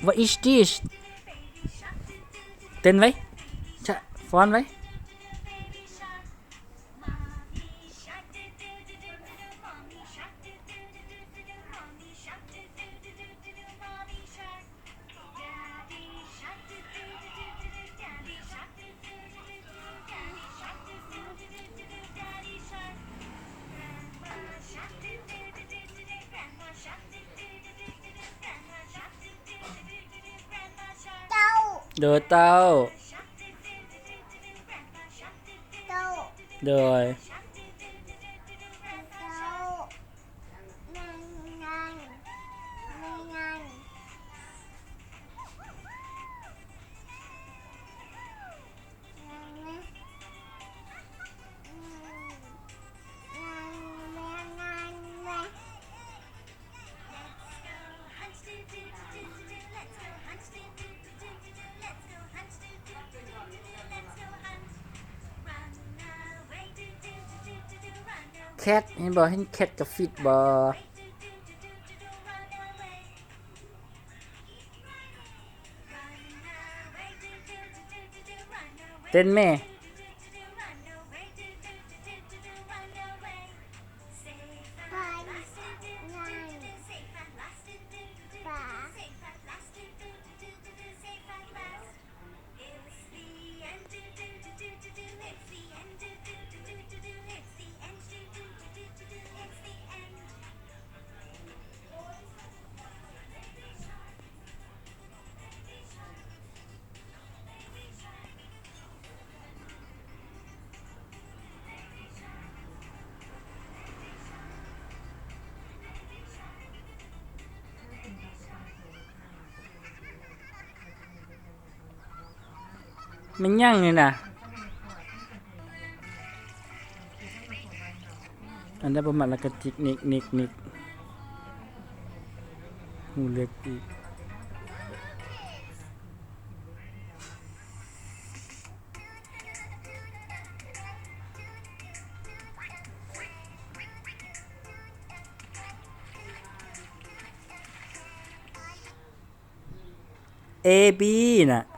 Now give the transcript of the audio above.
What is this เต้นไว้ชะฟ้อนไว้โดยเต้าโดยแคทเห็นบ่เห็นแคทกับฟิตบ่เต้นแม่มันยั่งนี่นะอันนั้นประมาณแล้วก็จิกนิกหูเล็กอีกA B น่ะ